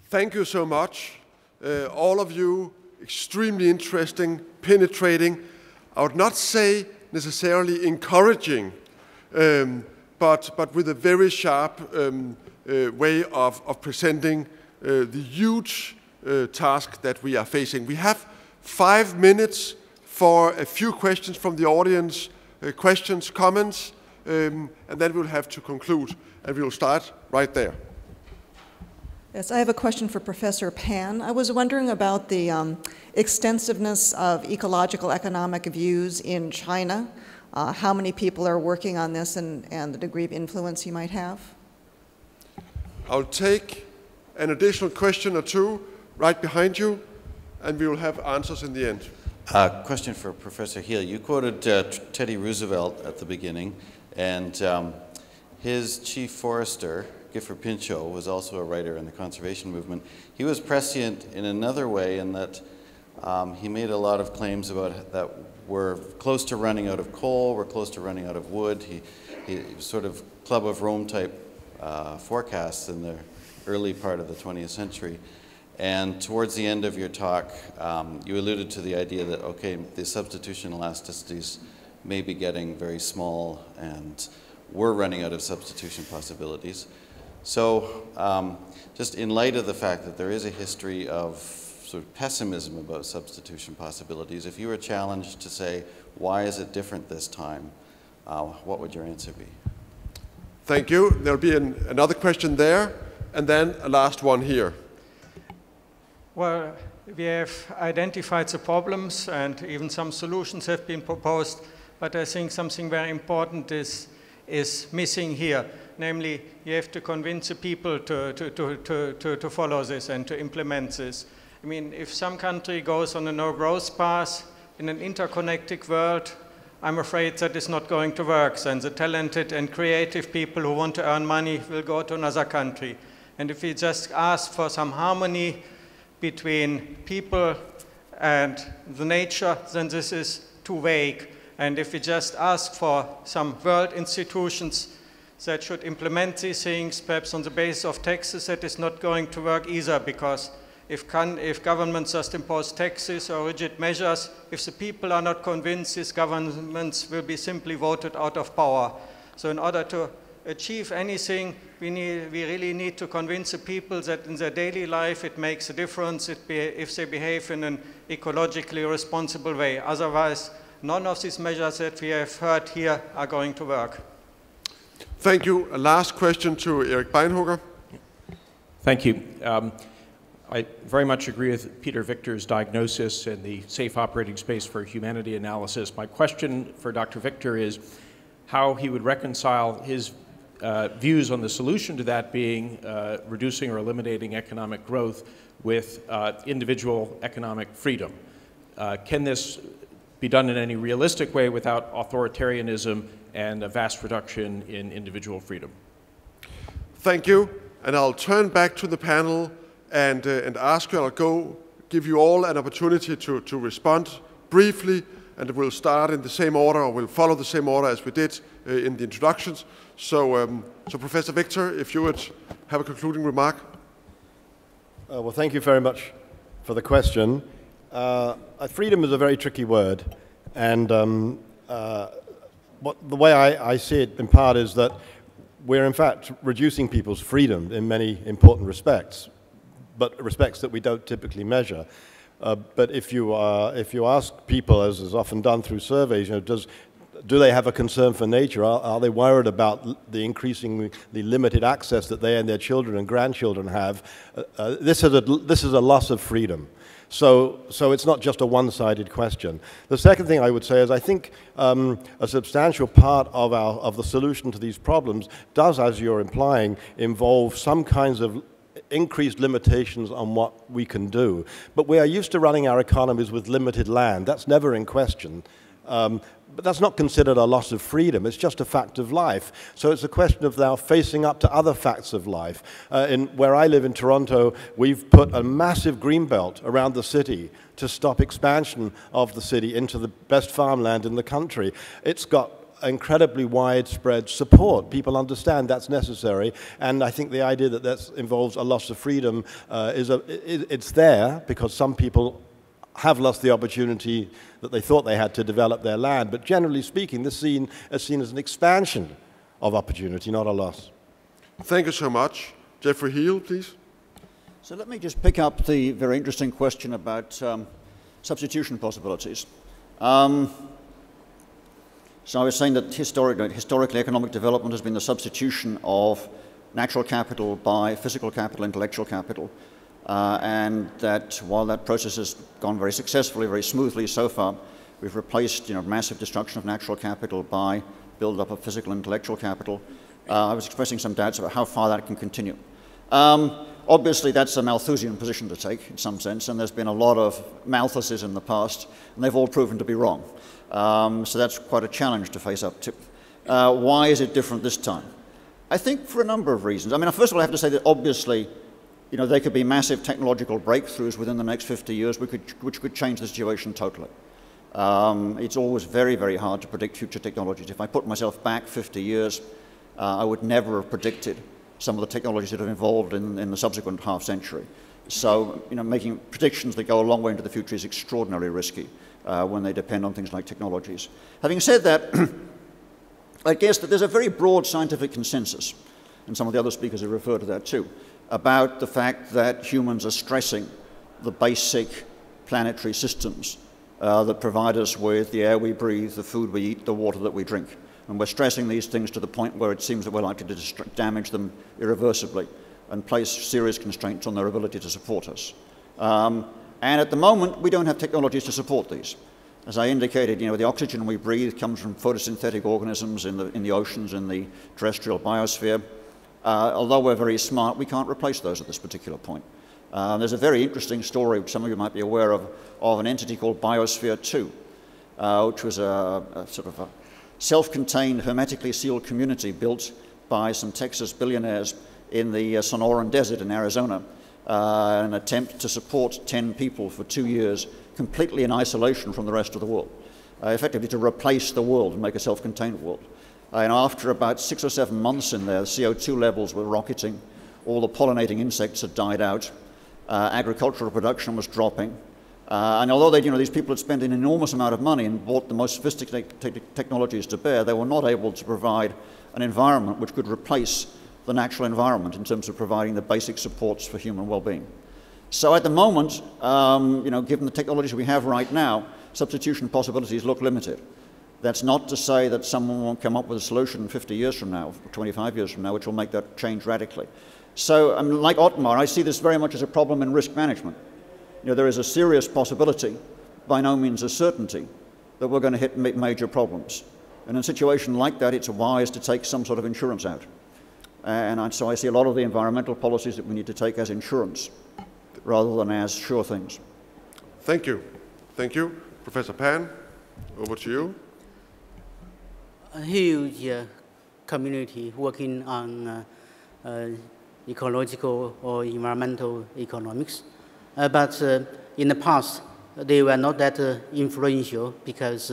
Thank you so much. All of you, extremely interesting, penetrating. I would not say necessarily encouraging, but with a very sharp way of presenting the huge task that we are facing. We have 5 minutes for a few questions from the audience, questions, comments, and then we'll have to conclude, and we'll start right there. Yes, I have a question for Professor Pan. I was wondering about the extensiveness of ecological economic views in China, how many people are working on this, and the degree of influence you might have. I'll take an additional question or two right behind you, and we will have answers in the end. Question for Professor Heel. You quoted Teddy Roosevelt at the beginning, and his chief forester, Gifford Pinchot, was also a writer in the conservation movement. He was prescient in another way in that he made a lot of claims about that we're close to running out of coal, we're close to running out of wood. He sort of Club of Rome type forecasts in the early part of the 20th century. And towards the end of your talk, you alluded to the idea that, okay, the substitution elasticities may be getting very small and we're running out of substitution possibilities. So just in light of the fact that there is a history of sort of pessimism about substitution possibilities, if you were challenged to say, why is it different this time, what would your answer be? Thank you. There'll be another question there, and then a last one here. Well, we have identified the problems and even some solutions have been proposed, but I think something very important is missing here. Namely, you have to convince the people to follow this and to implement this. I mean, if some country goes on a no-growth path in an interconnected world, I'm afraid that is not going to work. And the talented and creative people who want to earn money will go to another country. And if we just ask for some harmony between people and the nature, then this is too vague. And if we just ask for some world institutions that should implement these things, perhaps on the basis of taxes, that is not going to work either, because if governments just impose taxes or rigid measures, if the people are not convinced, these governments will be simply voted out of power. So in order to achieve anything, we really need to convince the people that in their daily life it makes a difference if they behave in an ecologically responsible way. Otherwise, none of these measures that we have heard here are going to work. Thank you. A last question to Erik Beinhugger. Thank you. I very much agree with Peter Victor's diagnosis and the safe operating space for humanity analysis. My question for Dr. Victor is how he would reconcile his views on the solution to that being reducing or eliminating economic growth with individual economic freedom. Can this be done in any realistic way without authoritarianism and a vast reduction in individual freedom? Thank you. And I'll turn back to the panel and ask you, I'll give you all an opportunity to respond briefly, and we'll start in the same order, or we'll follow the same order as we did in the introductions. So Professor Victor, if you would have a concluding remark. Well, thank you very much for the question. Freedom is a very tricky word, and the way I see it in part is that we're in fact reducing people's freedom in many important respects, but respects that we don't typically measure. But if you ask people, as is often done through surveys, do they have a concern for nature? Are they worried about the increasingly limited access that they and their children and grandchildren have? This is a loss of freedom. So it's not just a one-sided question. The second thing I would say is I think a substantial part of the solution to these problems does, as you're implying, involve some kinds of increased limitations on what we can do. But we are used to running our economies with limited land. That's never in question. But that's not considered a loss of freedom. It's just a fact of life. So it's a question of now facing up to other facts of life. Where I live in Toronto, we've put a massive greenbelt around the city to stop expansion of the city into the best farmland in the country. It's got incredibly widespread support. People understand that's necessary, and I think the idea that that involves a loss of freedom it's there because some people have lost the opportunity that they thought they had to develop their land. But generally speaking, this is seen as an expansion of opportunity, not a loss. Thank you so much. Jeffrey Heal, please. So let me just pick up the very interesting question about substitution possibilities. So I was saying that historically economic development has been the substitution of natural capital by physical capital, intellectual capital. And that while that process has gone very successfully, very smoothly so far, we've replaced massive destruction of natural capital by build-up of physical and intellectual capital. I was expressing some doubts about how far that can continue. Obviously, that's a Malthusian position to take in some sense, and there's been a lot of Malthuses in the past, and they've all proven to be wrong. So that's quite a challenge to face up to. Why is it different this time? I think for a number of reasons. I mean, first of all, I have to say that obviously, there could be massive technological breakthroughs within the next 50 years which could change the situation totally. It's always very, very hard to predict future technologies. If I put myself back 50 years, I would never have predicted some of the technologies that have evolved in the subsequent half century. So, making predictions that go a long way into the future is extraordinarily risky when they depend on things like technologies. Having said that, I guess that there's a very broad scientific consensus, and some of the other speakers have referred to that too, about the fact that humans are stressing the basic planetary systems that provide us with the air we breathe, the food we eat, the water that we drink. And we're stressing these things to the point where it seems that we're likely to damage them irreversibly and place serious constraints on their ability to support us. And at the moment, we don't have technologies to support these. As I indicated, the oxygen we breathe comes from photosynthetic organisms in the oceans, in the terrestrial biosphere. Although we're very smart, we can't replace those at this particular point. There's a very interesting story, which some of you might be aware of an entity called Biosphere 2, which was a sort of a self-contained, hermetically sealed community built by some Texas billionaires in the Sonoran Desert in Arizona, an attempt to support 10 people for 2 years, completely in isolation from the rest of the world, effectively to replace the world and make a self-contained world. And after about 6 or 7 months in there, the CO2 levels were rocketing, all the pollinating insects had died out, agricultural production was dropping, and although these people had spent an enormous amount of money and brought the most sophisticated technologies to bear, they were not able to provide an environment which could replace the natural environment in terms of providing the basic supports for human well-being. So at the moment, given the technologies we have right now, substitution possibilities look limited. That's not to say that someone won't come up with a solution 50 years from now, 25 years from now, which will make that change radically. So, like Otmar, I see this very much as a problem in risk management. There is a serious possibility, by no means a certainty, that we're going to hit major problems. And in a situation like that, it's wise to take some sort of insurance out. And so I see a lot of the environmental policies that we need to take as insurance, rather than as sure things. Thank you. Thank you. Professor Pan, over to you. A huge community working on ecological or environmental economics. But in the past, they were not that influential because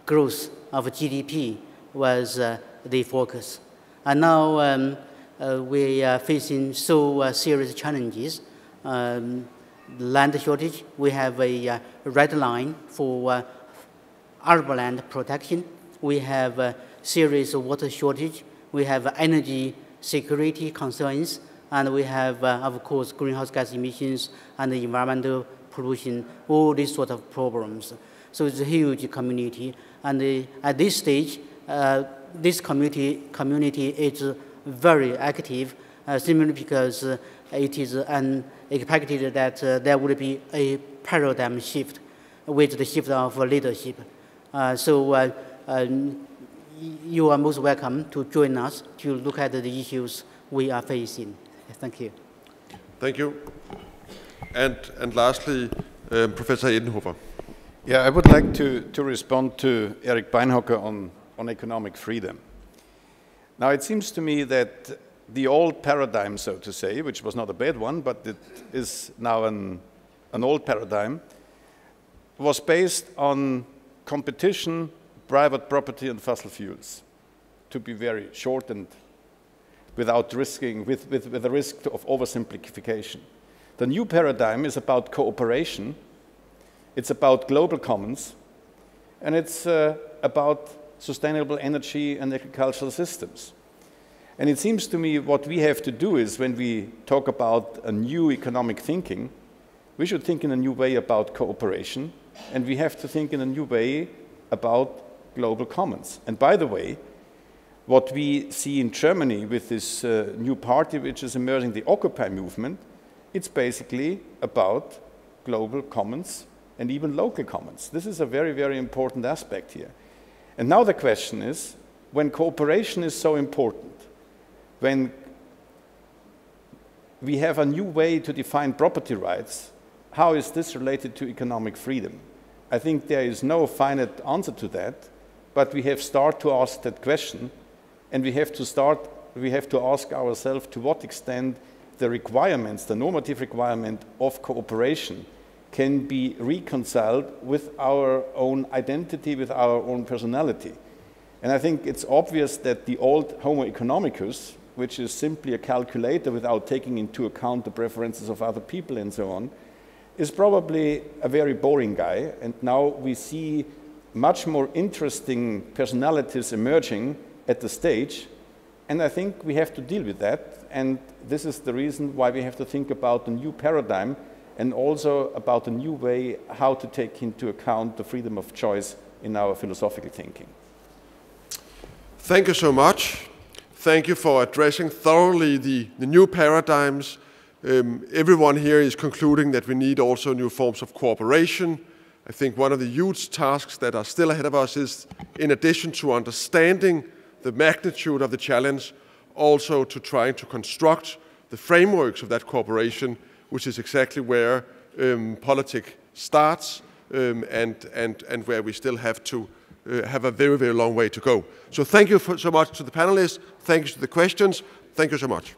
growth of GDP was the focus. And now we are facing so serious challenges. Land shortage, we have a red line for arable land protection. We have a serious water shortage. We have energy security concerns. And we have, of course, greenhouse gas emissions and the environmental pollution, all these sort of problems. So it's a huge community. And at this stage, this community is very active, simply because it is expected that there would be a paradigm shift with the shift of leadership. So you are most welcome to join us to look at the issues we are facing. Thank you. Thank you. And lastly, Professor Edenhofer. Yeah, I would like to respond to Eric Beinhocker on economic freedom. Now, it seems to me that the old paradigm, so to say, which was not a bad one, but it is now an old paradigm, was based on competition private property and fossil fuels, to be very short and without risking, with the risk of oversimplification. The new paradigm is about cooperation, it's about global commons, and it's about sustainable energy and agricultural systems. And it seems to me what we have to do is, when we talk about a new economic thinking, we should think in a new way about cooperation, and we have to think in a new way about global commons. And by the way, what we see in Germany with this new party which is emerging, the Occupy movement, it's basically about global commons and even local commons. This is a very, very important aspect here. And now the question is, when cooperation is so important, when we have a new way to define property rights, how is this related to economic freedom? I think there is no finite answer to that, but we have started to ask that question, and we have to ask ourselves to what extent the requirements, the normative requirement of cooperation can be reconciled with our own identity, with our own personality. And I think it's obvious that the old Homo economicus, which is simply a calculator without taking into account the preferences of other people and so on, is probably a very boring guy. And now we see much more interesting personalities emerging at the stage. And I think we have to deal with that. And this is the reason why we have to think about a new paradigm and also about a new way how to take into account the freedom of choice in our philosophical thinking. Thank you so much. Thank you for addressing thoroughly the new paradigms. Everyone here is concluding that we need also new forms of cooperation. I think one of the huge tasks that are still ahead of us is, in addition to understanding the magnitude of the challenge, also to try to construct the frameworks of that cooperation, which is exactly where politics starts and where we still have to have a very, very long way to go. So thank you so much to the panelists. Thank you for the questions. Thank you so much.